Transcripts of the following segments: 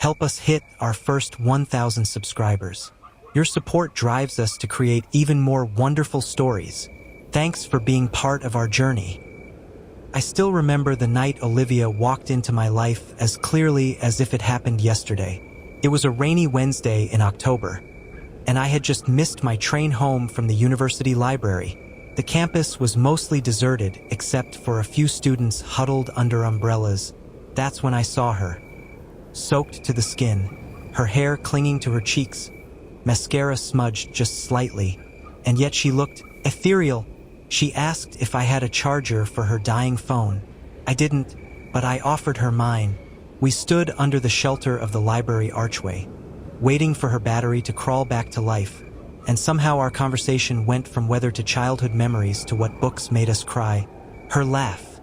Help us hit our first 1,000 subscribers. Your support drives us to create even more wonderful stories. Thanks for being part of our journey. I still remember the night Olivia walked into my life as clearly as if it happened yesterday. It was a rainy Wednesday in October, and I had just missed my train home from the university library. The campus was mostly deserted except for a few students huddled under umbrellas. That's when I saw her. Soaked to the skin, her hair clinging to her cheeks, mascara smudged just slightly, and yet she looked ethereal. She asked if I had a charger for her dying phone. I didn't, but I offered her mine. We stood under the shelter of the library archway, waiting for her battery to crawl back to life, and somehow our conversation went from weather to childhood memories to what books made us cry. Her laugh.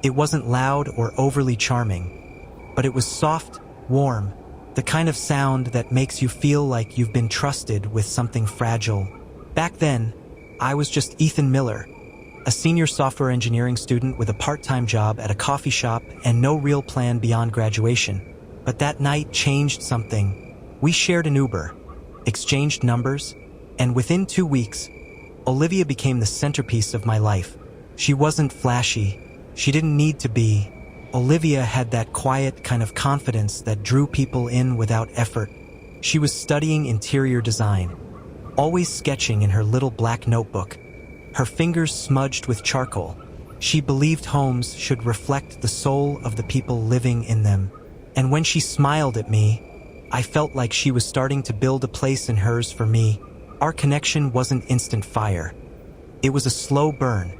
It wasn't loud or overly charming, but it was soft, warm, the kind of sound that makes you feel like you've been trusted with something fragile. Back then, I was just Ethan Miller, a senior software engineering student with a part-time job at a coffee shop and no real plan beyond graduation. But that night changed something. We shared an Uber, exchanged numbers, and within 2 weeks, Olivia became the centerpiece of my life. She wasn't flashy. She didn't need to be. Olivia had that quiet kind of confidence that drew people in without effort. She was studying interior design, always sketching in her little black notebook, her fingers smudged with charcoal. She believed homes should reflect the soul of the people living in them. And when she smiled at me, I felt like she was starting to build a place in hers for me. Our connection wasn't instant fire. It was a slow burn,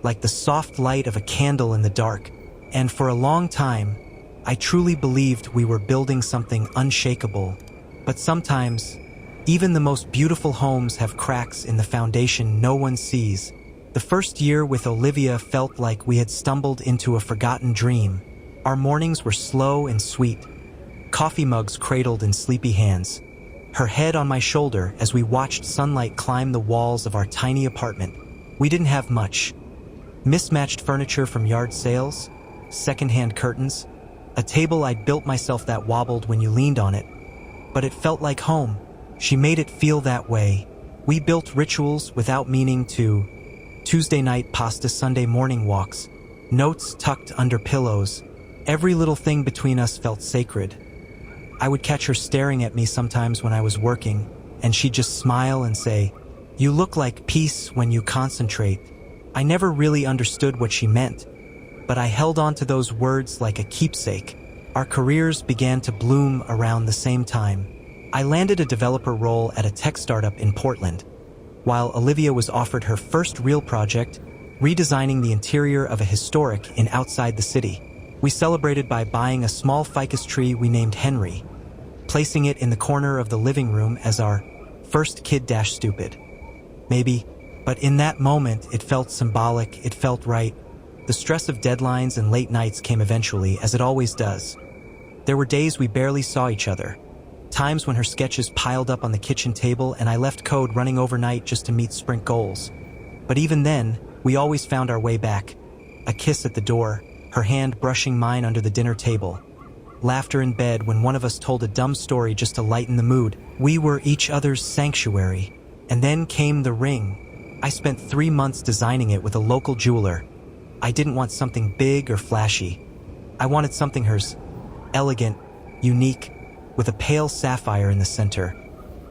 like the soft light of a candle in the dark. And for a long time, I truly believed we were building something unshakable. But sometimes, even the most beautiful homes have cracks in the foundation no one sees. The first year with Olivia felt like we had stumbled into a forgotten dream. Our mornings were slow and sweet, coffee mugs cradled in sleepy hands, her head on my shoulder as we watched sunlight climb the walls of our tiny apartment. We didn't have much. Mismatched furniture from yard sales, secondhand curtains, a table I'd built myself that wobbled when you leaned on it. But it felt like home. She made it feel that way. We built rituals without meaning to. Tuesday night pasta, Sunday morning walks, notes tucked under pillows. Every little thing between us felt sacred. I would catch her staring at me sometimes when I was working, and she'd just smile and say, "You look like peace when you concentrate." I never really understood what she meant, but I held on to those words like a keepsake. Our careers began to bloom around the same time. I landed a developer role at a tech startup in Portland, while Olivia was offered her first real project, redesigning the interior of a historic inn outside the city. We celebrated by buying a small ficus tree we named Henry, placing it in the corner of the living room as our first kid-stupid. Maybe, but in that moment it felt symbolic, it felt right. The stress of deadlines and late nights came eventually, as it always does. There were days we barely saw each other. Times when her sketches piled up on the kitchen table and I left code running overnight just to meet sprint goals. But even then, we always found our way back. A kiss at the door, her hand brushing mine under the dinner table. Laughter in bed when one of us told a dumb story just to lighten the mood. We were each other's sanctuary. And then came the ring. I spent 3 months designing it with a local jeweler. I didn't want something big or flashy. I wanted something hers, elegant, unique, with a pale sapphire in the center,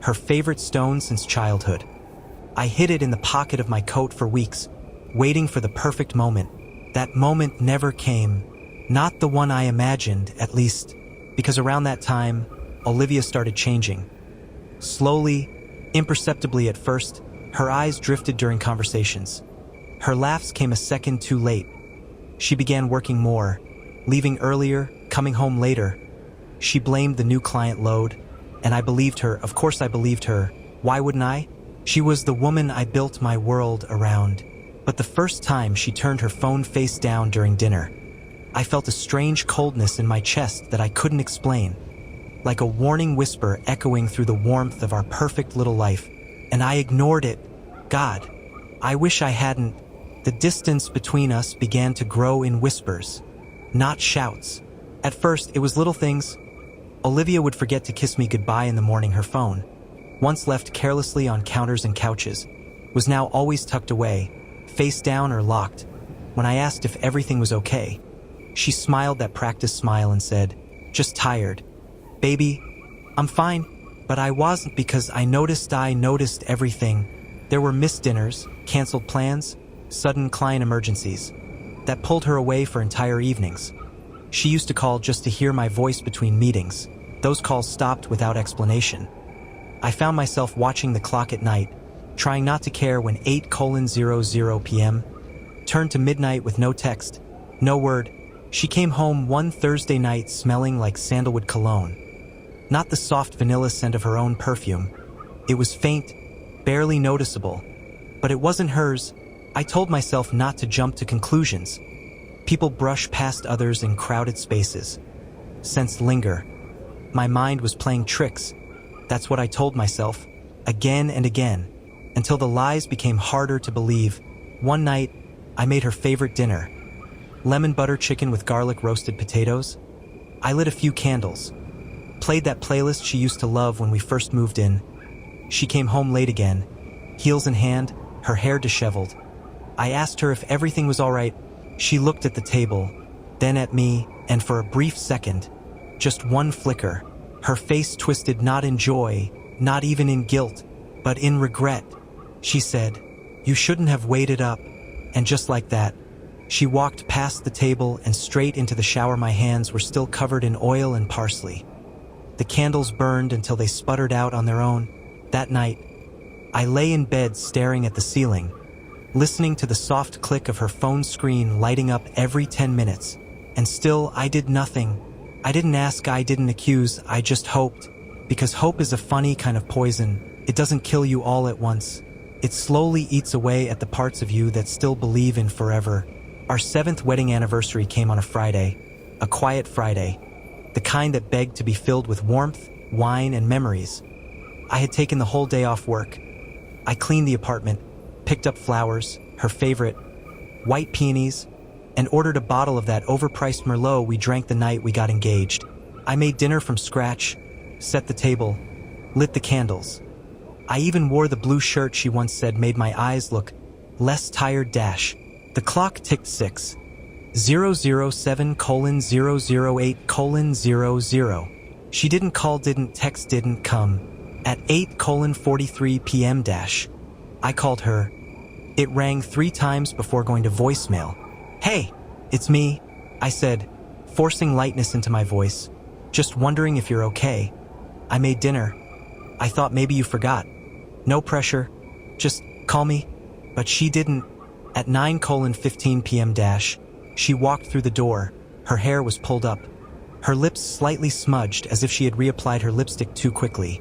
her favorite stone since childhood. I hid it in the pocket of my coat for weeks, waiting for the perfect moment. That moment never came, not the one I imagined, at least, because around that time, Olivia started changing. Slowly, imperceptibly at first, her eyes drifted during conversations. Her laughs came a second too late. She began working more, leaving earlier, coming home later. She blamed the new client load, and I believed her. Of course I believed her. Why wouldn't I? She was the woman I built my world around. But the first time she turned her phone face down during dinner, I felt a strange coldness in my chest that I couldn't explain, like a warning whisper echoing through the warmth of our perfect little life. And I ignored it. God, I wish I hadn't. The distance between us began to grow in whispers, not shouts. At first, it was little things. Olivia would forget to kiss me goodbye in the morning. Her phone, once left carelessly on counters and couches, was now always tucked away, face down or locked. When I asked if everything was okay, she smiled that practice smile and said, "Just tired. Baby, I'm fine." But I wasn't, because I noticed everything. There were missed dinners, canceled plans, sudden client emergencies that pulled her away for entire evenings. She used to call just to hear my voice between meetings. Those calls stopped without explanation. I found myself watching the clock at night, trying not to care when 8:00 p.m. turned to midnight with no text, no word. She came home one Thursday night smelling like sandalwood cologne. Not the soft vanilla scent of her own perfume. It was faint, barely noticeable. But it wasn't hers. I told myself not to jump to conclusions. People brush past others in crowded spaces. Scents linger. My mind was playing tricks. That's what I told myself, again and again, until the lies became harder to believe. One night, I made her favorite dinner. Lemon butter chicken with garlic roasted potatoes. I lit a few candles. Played that playlist she used to love when we first moved in. She came home late again, heels in hand, her hair disheveled. I asked her if everything was all right. She looked at the table, then at me, and for a brief second, just one flicker, her face twisted, not in joy, not even in guilt, but in regret. She said, "You shouldn't have waited up." And just like that, she walked past the table and straight into the shower. My hands were still covered in oil and parsley. The candles burned until they sputtered out on their own. That night, I lay in bed staring at the ceiling, listening to the soft click of her phone screen lighting up every 10 minutes. And still, I did nothing. I didn't ask, I didn't accuse, I just hoped. Because hope is a funny kind of poison. It doesn't kill you all at once. It slowly eats away at the parts of you that still believe in forever. Our 7th wedding anniversary came on a Friday, a quiet Friday, the kind that begged to be filled with warmth, wine, and memories. I had taken the whole day off work. I cleaned the apartment, picked up flowers, her favorite, white peonies, and ordered a bottle of that overpriced Merlot we drank the night we got engaged. I made dinner from scratch, set the table, lit the candles. I even wore the blue shirt she once said made my eyes look less tired. The clock ticked 6:007:008:00. She didn't call, didn't text, didn't come. At 8:43 p.m. I called her. It rang 3 times before going to voicemail. "Hey, it's me," I said, forcing lightness into my voice. "Just wondering if you're okay. I made dinner. I thought maybe you forgot. No pressure. Just call me." But she didn't. At 9:15 p.m. She walked through the door. Her hair was pulled up. Her lips slightly smudged as if she had reapplied her lipstick too quickly.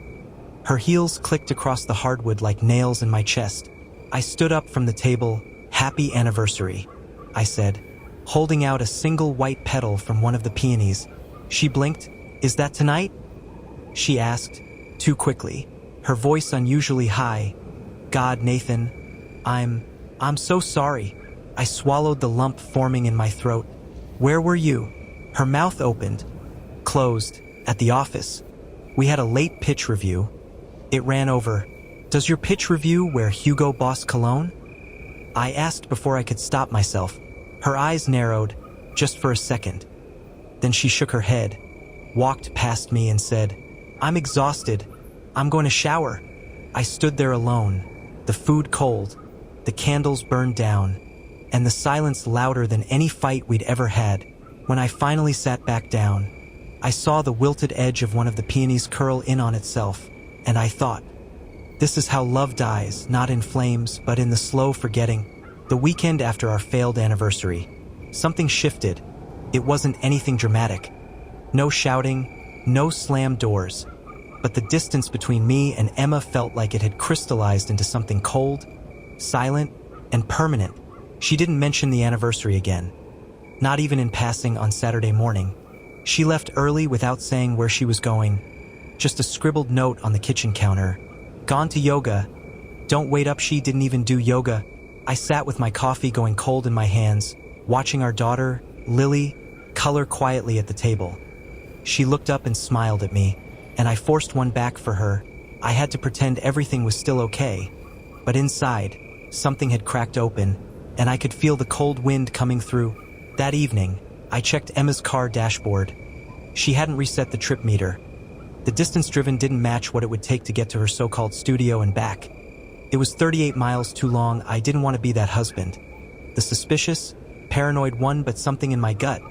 Her heels clicked across the hardwood like nails in my chest. I stood up from the table. "Happy anniversary," I said, holding out a single white petal from one of the peonies. She blinked. "Is that tonight?" she asked, too quickly, her voice unusually high. "God, Nathan, I'm so sorry." I swallowed the lump forming in my throat. "Where were you?" Her mouth opened, closed, "At the office. We had a late pitch review." It ran over. "Does your pitch review wear Hugo Boss cologne?" I asked before I could stop myself. Her eyes narrowed, just for a second. Then she shook her head, walked past me and said, "I'm exhausted. I'm going to shower." I stood there alone, the food cold, the candles burned down, and the silence louder than any fight we'd ever had. When I finally sat back down, I saw the wilted edge of one of the peonies curl in on itself, and I thought, this is how love dies, not in flames, but in the slow forgetting. The weekend after our failed anniversary, something shifted. It wasn't anything dramatic. No shouting, no slammed doors. But the distance between me and Emma felt like it had crystallized into something cold, silent, and permanent. She didn't mention the anniversary again, not even in passing on Saturday morning. She left early without saying where she was going, just a scribbled note on the kitchen counter. "Gone to yoga. Don't wait up." She didn't even do yoga. I sat with my coffee going cold in my hands, watching our daughter, Lily, color quietly at the table. She looked up and smiled at me, and I forced one back for her. I had to pretend everything was still okay. But inside, something had cracked open, and I could feel the cold wind coming through. That evening, I checked Emma's car dashboard. She hadn't reset the trip meter. The distance driven didn't match what it would take to get to her so-called studio and back. It was 38 miles too long. I didn't want to be that husband. The suspicious, paranoid one, but something in my gut.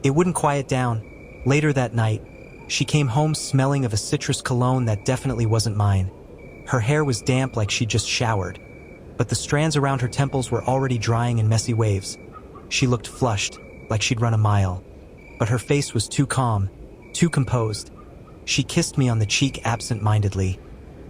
It wouldn't quiet down. Later that night, she came home smelling of a citrus cologne that definitely wasn't mine. Her hair was damp like she'd just showered, but the strands around her temples were already drying in messy waves. She looked flushed, like she'd run a mile, but her face was too calm, too composed. She kissed me on the cheek absent-mindedly,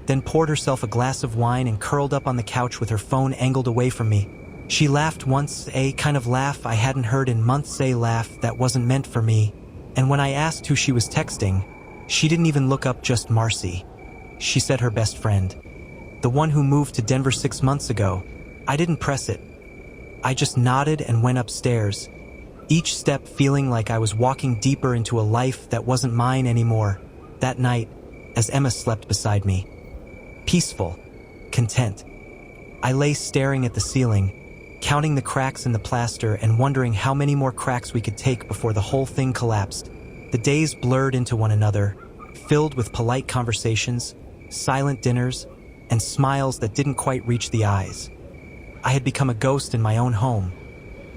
then poured herself a glass of wine and curled up on the couch with her phone angled away from me. She laughed once, a kind of laugh I hadn't heard in months, a laugh that wasn't meant for me. And when I asked who she was texting, she didn't even look up, just Marcy. She said her best friend. The one who moved to Denver 6 months ago. I didn't press it. I just nodded and went upstairs, each step feeling like I was walking deeper into a life that wasn't mine anymore. That night, as Emma slept beside me, peaceful, content, I lay staring at the ceiling, counting the cracks in the plaster and wondering how many more cracks we could take before the whole thing collapsed. The days blurred into one another, filled with polite conversations, silent dinners, and smiles that didn't quite reach the eyes. I had become a ghost in my own home.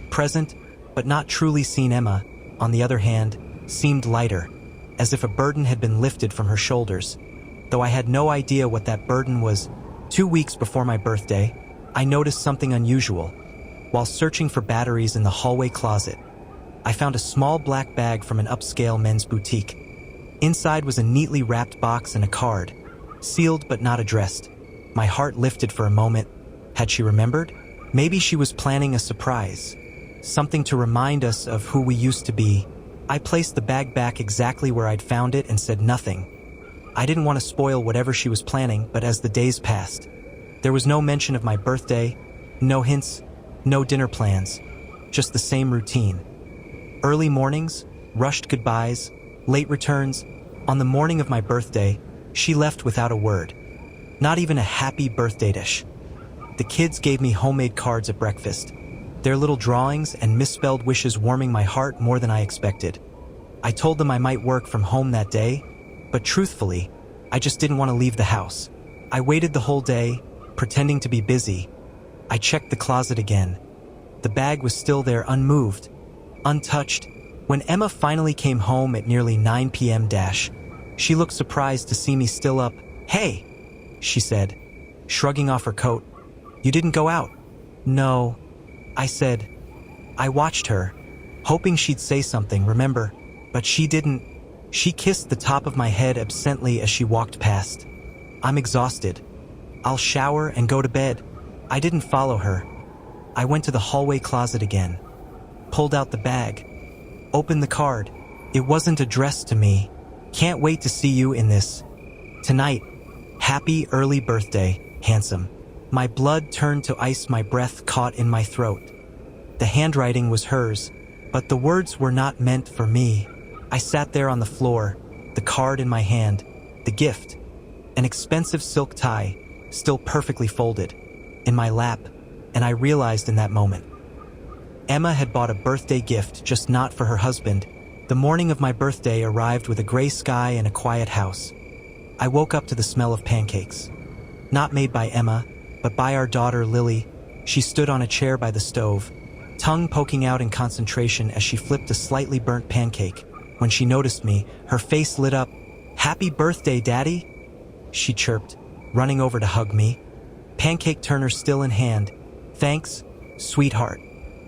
Present, but not truly seen. Emma, on the other hand, seemed lighter, as if a burden had been lifted from her shoulders, though I had no idea what that burden was. 2 weeks before my birthday, I noticed something unusual. While searching for batteries in the hallway closet, I found a small black bag from an upscale men's boutique. Inside was a neatly wrapped box and a card, sealed but not addressed. My heart lifted for a moment. Had she remembered? Maybe she was planning a surprise, something to remind us of who we used to be. I placed the bag back exactly where I'd found it and said nothing. I didn't want to spoil whatever she was planning, but as the days passed, there was no mention of my birthday, no hints, no dinner plans, just the same routine. Early mornings, rushed goodbyes, late returns. On the morning of my birthday, she left without a word. Not even a happy birthday dish. The kids gave me homemade cards at breakfast, their little drawings and misspelled wishes warming my heart more than I expected. I told them I might work from home that day, but truthfully, I just didn't want to leave the house. I waited the whole day, pretending to be busy. I checked the closet again. The bag was still there, unmoved, untouched. When Emma finally came home at nearly 9 p.m. She looked surprised to see me still up. "Hey," she said, shrugging off her coat. "You didn't go out?" "No," I said. I watched her, hoping she'd say something, remember, but she didn't. She kissed the top of my head absently as she walked past. "I'm exhausted. I'll shower and go to bed." I didn't follow her. I went to the hallway closet again, pulled out the bag, opened the card. It wasn't addressed to me. "Can't wait to see you in this. Tonight. Happy early birthday, handsome." My blood turned to ice, my breath caught in my throat. The handwriting was hers, but the words were not meant for me. I sat there on the floor, the card in my hand, the gift, an expensive silk tie, still perfectly folded, in my lap, and I realized in that moment. Emma had bought a birthday gift, just not for her husband. The morning of my birthday arrived with a gray sky and a quiet house. I woke up to the smell of pancakes. Not made by Emma, but by our daughter Lily. She stood on a chair by the stove, tongue poking out in concentration as she flipped a slightly burnt pancake. When she noticed me, her face lit up. "Happy birthday, Daddy," she chirped, running over to hug me, pancake turner still in hand. "Thanks, sweetheart,"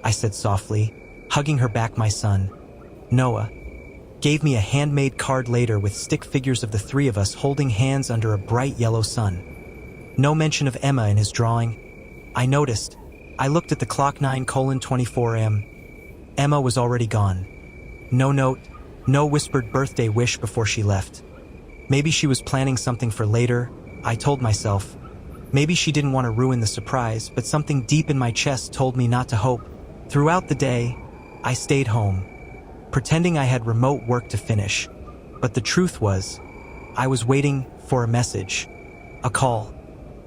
I said softly, hugging her back. My son, Noah, gave me a handmade card later with stick figures of the three of us holding hands under a bright yellow sun. No mention of Emma in his drawing. I noticed. I looked at the clock, 9:24 a.m. Emma was already gone. No note, no whispered birthday wish before she left. Maybe she was planning something for later, I told myself. Maybe she didn't want to ruin the surprise, but something deep in my chest told me not to hope. Throughout the day, I stayed home, pretending I had remote work to finish, But the truth was, I was waiting for a message, a call,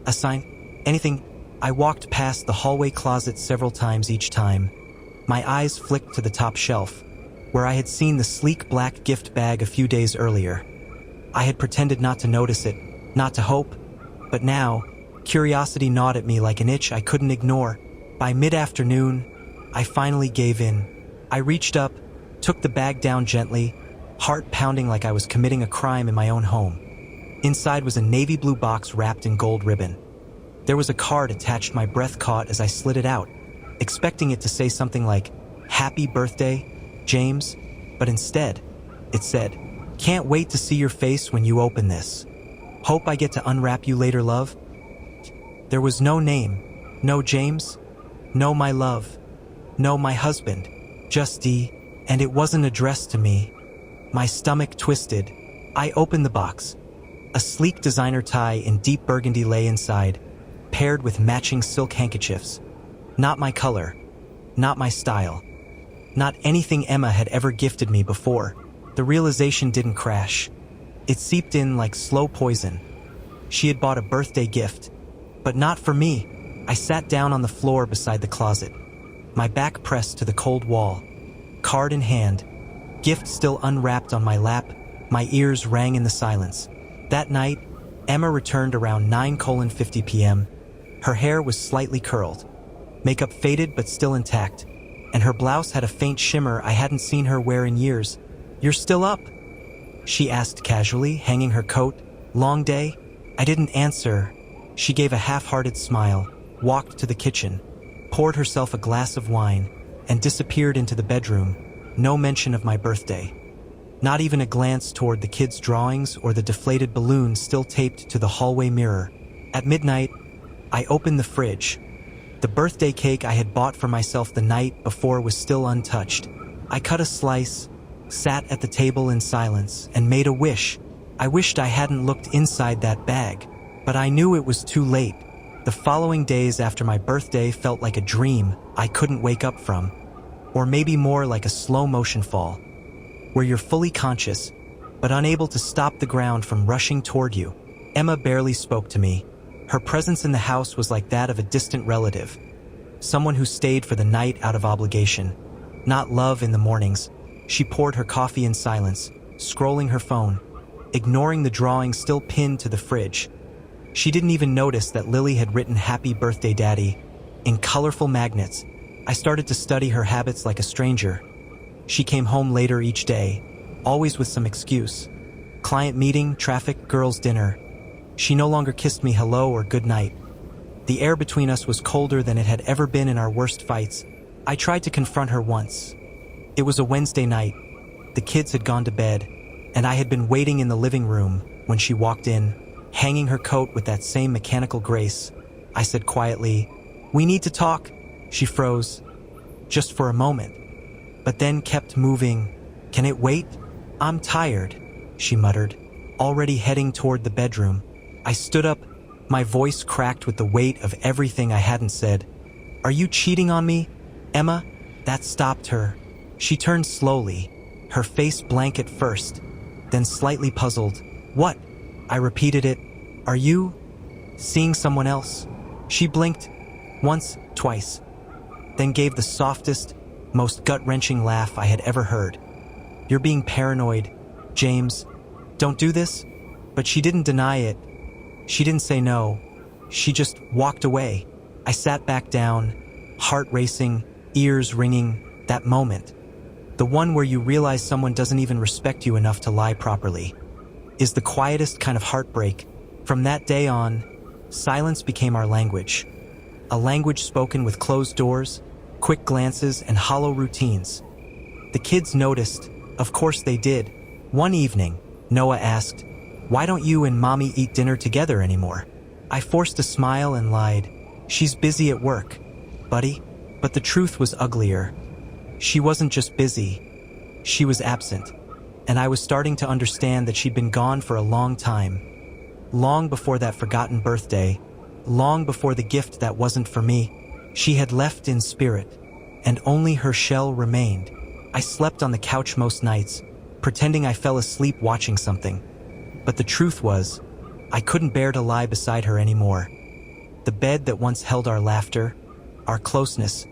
a sign, anything. I walked past the hallway closet several times each time. My eyes flicked to the top shelf, where I had seen the sleek black gift bag a few days earlier. I had pretended not to notice it, not to hope, but now, curiosity gnawed at me like an itch I couldn't ignore. By mid-afternoon, I finally gave in. I reached up, took the bag down gently, heart pounding like I was committing a crime in my own home. Inside was a navy blue box wrapped in gold ribbon. There was a card attached. My breath caught as I slid it out, expecting it to say something like, "Happy birthday, James," but instead, it said, "Can't wait to see your face when you open this. Hope I get to unwrap you later, love." There was no name, no James, no my love, no my husband, just D, and it wasn't addressed to me. My stomach twisted. I opened the box. A sleek designer tie in deep burgundy lay inside, paired with matching silk handkerchiefs. Not my color, not my style, not anything Emma had ever gifted me before. The realization didn't crash. It seeped in like slow poison. She had bought a birthday gift, but not for me. I sat down on the floor beside the closet, my back pressed to the cold wall, card in hand, gift still unwrapped on my lap. My ears rang in the silence. That night, Emma returned around 9:50 p.m. Her hair was slightly curled, makeup faded but still intact, and her blouse had a faint shimmer I hadn't seen her wear in years. "You're still up?" she asked casually, hanging her coat. "Long day?" I didn't answer. She gave a half-hearted smile, walked to the kitchen, poured herself a glass of wine, and disappeared into the bedroom. No mention of my birthday. Not even a glance toward the kids' drawings or the deflated balloon still taped to the hallway mirror. At midnight, I opened the fridge. The birthday cake I had bought for myself the night before was still untouched. I cut a slice, sat at the table in silence, and made a wish. I wished I hadn't looked inside that bag, but I knew it was too late. The following days after my birthday felt like a dream I couldn't wake up from, or maybe more like a slow-motion fall, where you're fully conscious, but unable to stop the ground from rushing toward you. Emma barely spoke to me. Her presence in the house was like that of a distant relative, someone who stayed for the night out of obligation, not love. In the mornings, she poured her coffee in silence, scrolling her phone, ignoring the drawing still pinned to the fridge. She didn't even notice that Lily had written "Happy Birthday, Daddy" in colorful magnets. I started to study her habits like a stranger. She came home later each day, always with some excuse. Client meeting, traffic, girls' dinner. She no longer kissed me hello or good night. The air between us was colder than it had ever been in our worst fights. I tried to confront her once. It was a Wednesday night. The kids had gone to bed, and I had been waiting in the living room when she walked in, hanging her coat with that same mechanical grace. I said quietly, "We need to talk." She froze, just for a moment, but then kept moving. "Can it wait?" "I'm tired," she muttered, already heading toward the bedroom. I stood up, my voice cracked with the weight of everything I hadn't said. "Are you cheating on me, Emma?" That stopped her. She turned slowly, her face blank at first, then slightly puzzled. "What?" I repeated it. "Are you seeing someone else?" She blinked, once, twice, then gave the softest, most gut-wrenching laugh I had ever heard. "You're being paranoid, James. Don't do this." But she didn't deny it. She didn't say no. She just walked away. I sat back down, heart racing, ears ringing. That moment, the one where you realize someone doesn't even respect you enough to lie properly, is the quietest kind of heartbreak. From that day on, silence became our language. A language spoken with closed doors, quick glances, and hollow routines. The kids noticed. Of course they did. One evening, Noah asked, "Why don't you and Mommy eat dinner together anymore?" I forced a smile and lied. "She's busy at work, buddy." But the truth was uglier. She wasn't just busy. She was absent. And I was starting to understand that she'd been gone for a long time. Long before that forgotten birthday. Long before the gift that wasn't for me. She had left in spirit, and only her shell remained. I slept on the couch most nights, pretending I fell asleep watching something. But the truth was, I couldn't bear to lie beside her anymore. The bed that once held our laughter, our closeness,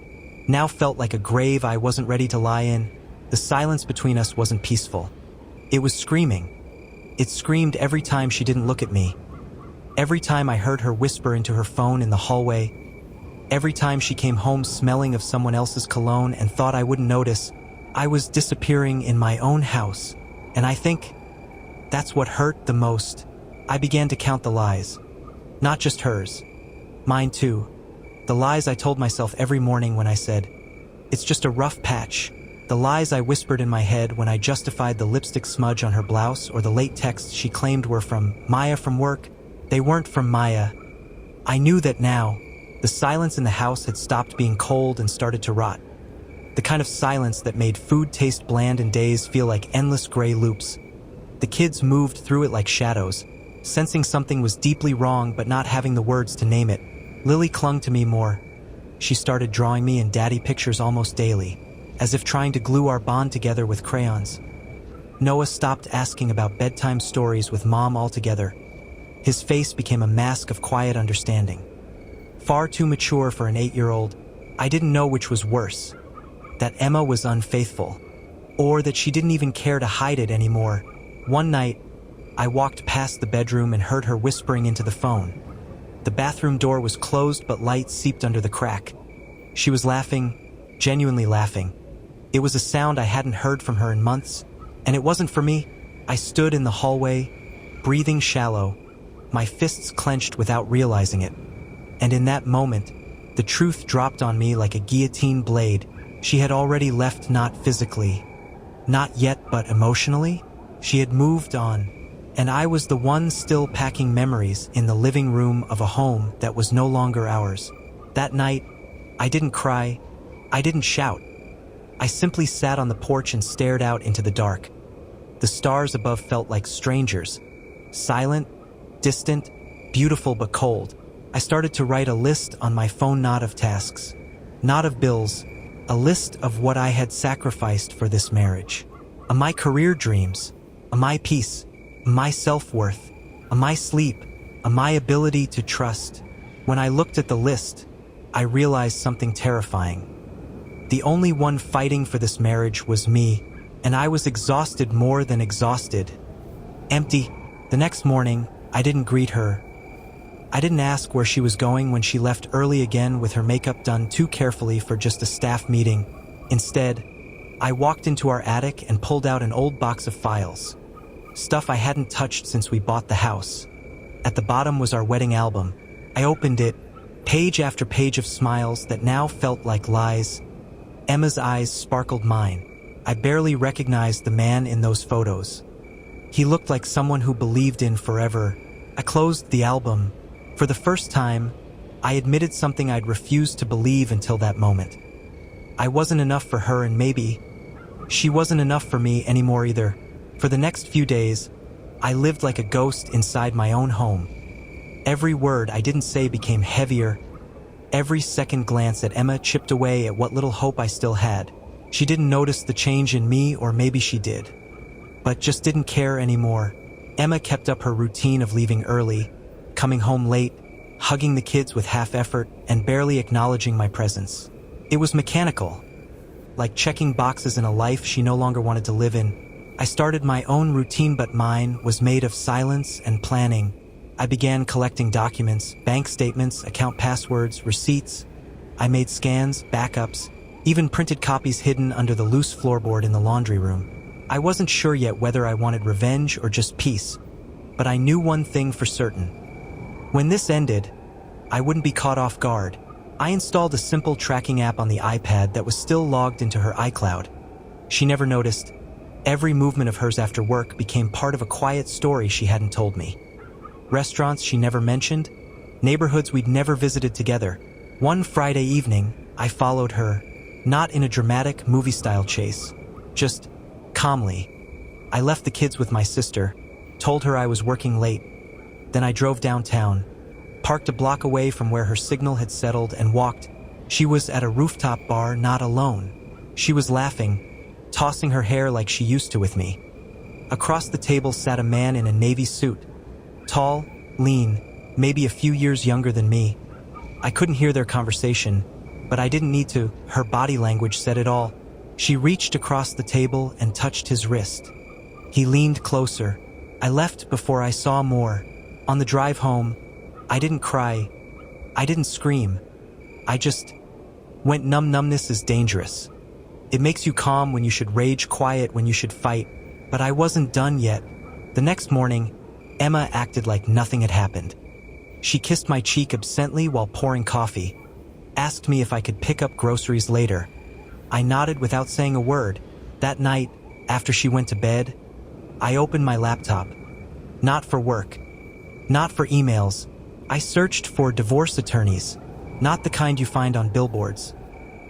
now felt like a grave I wasn't ready to lie in. The silence between us wasn't peaceful. It was screaming. It screamed every time she didn't look at me. Every time I heard her whisper into her phone in the hallway. Every time she came home smelling of someone else's cologne and thought I wouldn't notice. I was disappearing in my own house. And I think that's what hurt the most. I began to count the lies. Not just hers. Mine too. The lies I told myself every morning when I said, "It's just a rough patch." The lies I whispered in my head when I justified the lipstick smudge on her blouse or the late texts she claimed were from Maya from work. They weren't from Maya. I knew that now. The silence in the house had stopped being cold and started to rot. The kind of silence that made food taste bland and days feel like endless gray loops. The kids moved through it like shadows, sensing something was deeply wrong but not having the words to name it. Lily clung to me more. She started drawing me and Daddy pictures almost daily, as if trying to glue our bond together with crayons. Noah stopped asking about bedtime stories with Mom altogether. His face became a mask of quiet understanding. Far too mature for an 8-year-old, I didn't know which was worse. That Emma was unfaithful, or that she didn't even care to hide it anymore. One night, I walked past the bedroom and heard her whispering into the phone. The bathroom door was closed but light seeped under the crack. She was laughing, genuinely laughing. It was a sound I hadn't heard from her in months, and it wasn't for me. I stood in the hallway, breathing shallow, my fists clenched without realizing it. And in that moment, the truth dropped on me like a guillotine blade. She had already left, not physically, not yet but emotionally. She had moved on, and I was the one still packing memories in the living room of a home that was no longer ours. That night, I didn't cry, I didn't shout. I simply sat on the porch and stared out into the dark. The stars above felt like strangers, silent, distant, beautiful but cold. I started to write a list on my phone, not of tasks, not of bills, a list of what I had sacrificed for this marriage. My career dreams, my peace, my self-worth, my sleep, my ability to trust. When I looked at the list, I realized something terrifying. The only one fighting for this marriage was me, and I was exhausted, more than exhausted. Empty. The next morning, I didn't greet her. I didn't ask where she was going when she left early again with her makeup done too carefully for just a staff meeting. Instead, I walked into our attic and pulled out an old box of files. Stuff I hadn't touched since we bought the house. At the bottom was our wedding album. I opened it, page after page of smiles that now felt like lies. Emma's eyes sparkled mine. I barely recognized the man in those photos. He looked like someone who believed in forever. I closed the album. For the first time, I admitted something I'd refused to believe until that moment. I wasn't enough for her, and maybe she wasn't enough for me anymore either. For the next few days, I lived like a ghost inside my own home. Every word I didn't say became heavier. Every second glance at Emma chipped away at what little hope I still had. She didn't notice the change in me, or maybe she did, but just didn't care anymore. Emma kept up her routine of leaving early, coming home late, hugging the kids with half effort, and barely acknowledging my presence. It was mechanical, like checking boxes in a life she no longer wanted to live in. I started my own routine, but mine was made of silence and planning. I began collecting documents, bank statements, account passwords, receipts. I made scans, backups, even printed copies hidden under the loose floorboard in the laundry room. I wasn't sure yet whether I wanted revenge or just peace, but I knew one thing for certain. When this ended, I wouldn't be caught off guard. I installed a simple tracking app on the iPad that was still logged into her iCloud. She never noticed. Every movement of hers after work became part of a quiet story she hadn't told me. Restaurants she never mentioned, neighborhoods we'd never visited together. One Friday evening, I followed her, not in a dramatic movie-style chase, just calmly. I left the kids with my sister, told her I was working late. Then I drove downtown, parked a block away from where her signal had settled, and walked. She was at a rooftop bar, not alone. She was laughing, tossing her hair like she used to with me. Across the table sat a man in a navy suit. Tall, lean, maybe a few years younger than me. I couldn't hear their conversation, but I didn't need to. Her body language said it all. She reached across the table and touched his wrist. He leaned closer. I left before I saw more. On the drive home, I didn't cry. I didn't scream. I just went numb. Numbness is dangerous. It makes you calm when you should rage, quiet when you should fight. But I wasn't done yet. The next morning, Emma acted like nothing had happened. She kissed my cheek absently while pouring coffee, asked me if I could pick up groceries later. I nodded without saying a word. That night, after she went to bed, I opened my laptop. Not for work, not for emails. I searched for divorce attorneys, not the kind you find on billboards.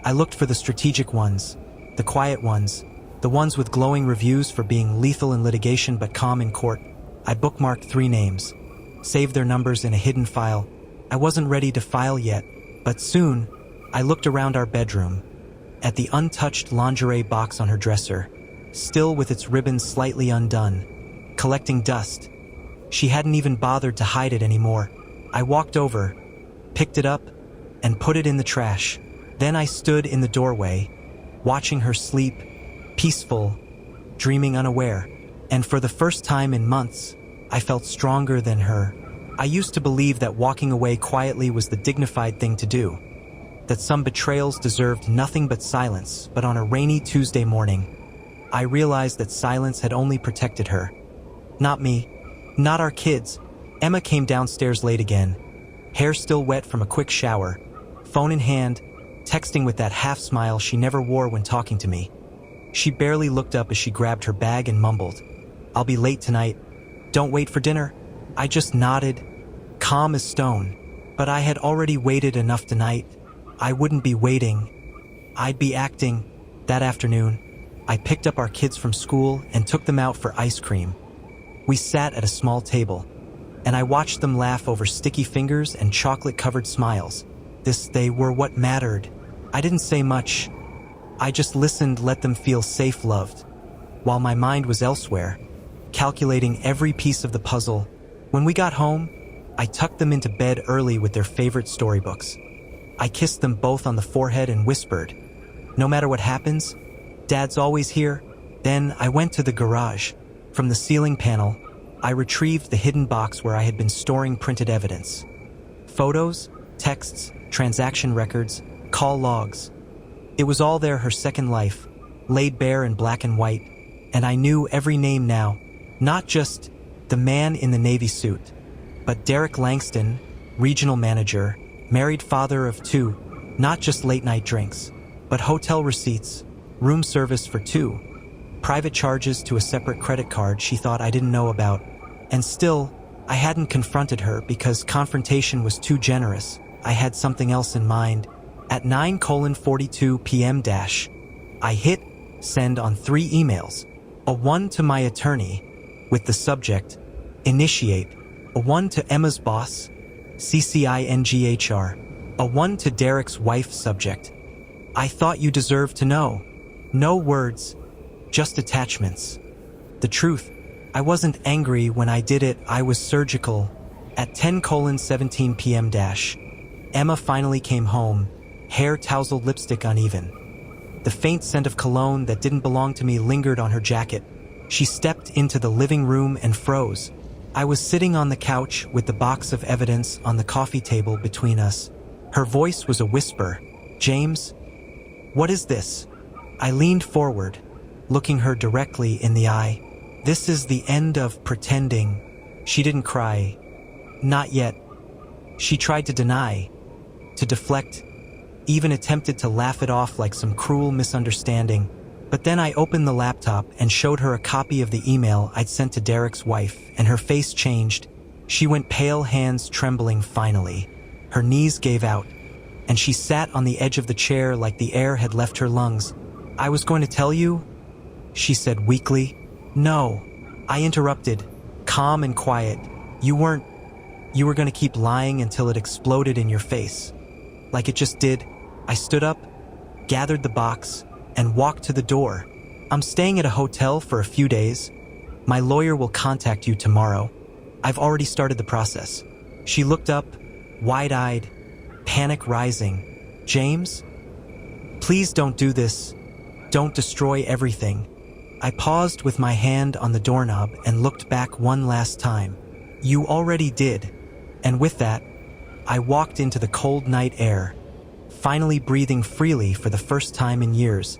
I looked for the strategic ones, the quiet ones, the ones with glowing reviews for being lethal in litigation but calm in court. I bookmarked 3 names, saved their numbers in a hidden file. I wasn't ready to file yet, but soon, I looked around our bedroom, at the untouched lingerie box on her dresser, still with its ribbons slightly undone, collecting dust. She hadn't even bothered to hide it anymore. I walked over, picked it up, and put it in the trash. Then I stood in the doorway, watching her sleep, peaceful, dreaming unaware. And for the first time in months, I felt stronger than her. I used to believe that walking away quietly was the dignified thing to do, that some betrayals deserved nothing but silence. But on a rainy Tuesday morning, I realized that silence had only protected her. Not me, not our kids. Emma came downstairs late again, hair still wet from a quick shower, phone in hand, texting with that half smile she never wore when talking to me. She barely looked up as she grabbed her bag and mumbled, "I'll be late tonight. Don't wait for dinner." I just nodded, calm as stone. But I had already waited enough tonight. I wouldn't be waiting. I'd be acting. That afternoon, I picked up our kids from school and took them out for ice cream. We sat at a small table, and I watched them laugh over sticky fingers and chocolate-covered smiles. They were what mattered. I didn't say much. I just listened, let them feel safe, loved, while my mind was elsewhere, calculating every piece of the puzzle. When we got home, I tucked them into bed early with their favorite storybooks. I kissed them both on the forehead and whispered, "No matter what happens, Dad's always here." Then I went to the garage. From the ceiling panel, I retrieved the hidden box where I had been storing printed evidence. Photos, texts, transaction records, call logs. It was all there, her second life, laid bare in black and white, and I knew every name now, not just the man in the navy suit, but Derek Langston, regional manager, married father of 2, not just late-night drinks, but hotel receipts, room service for 2, private charges to a separate credit card she thought I didn't know about. And still, I hadn't confronted her because confrontation was too generous. I had something else in mind. At 9:42 p.m. I hit send on 3 emails. A 1 to my attorney, with the subject, initiate. A 1 to Emma's boss, CCINGHR. A 1 to Derek's wife, subject. "I thought you deserved to know." No words, just attachments. The truth, I wasn't angry when I did it, I was surgical. At 10:17 p.m. Emma finally came home, hair tousled, lipstick uneven. The faint scent of cologne that didn't belong to me lingered on her jacket. She stepped into the living room and froze. I was sitting on the couch with the box of evidence on the coffee table between us. Her voice was a whisper. "James, what is this?" I leaned forward, looking her directly in the eye. "This is the end of pretending." She didn't cry. Not yet. She tried to deny, to deflect, even attempted to laugh it off like some cruel misunderstanding. But then I opened the laptop and showed her a copy of the email I'd sent to Derek's wife, and her face changed. She went pale, hands trembling finally. Her knees gave out, and she sat on the edge of the chair like the air had left her lungs. "I was going to tell you," she said weakly. "No," I interrupted, calm and quiet. You were going to keep lying until it exploded in your face. Like it just did." I stood up, gathered the box, and walked to the door. "I'm staying at a hotel for a few days. My lawyer will contact you tomorrow. I've already started the process." She looked up, wide-eyed, panic rising. "James? Please don't do this. Don't destroy everything." I paused with my hand on the doorknob and looked back one last time. "You already did." And with that, I walked into the cold night air, finally breathing freely for the first time in years.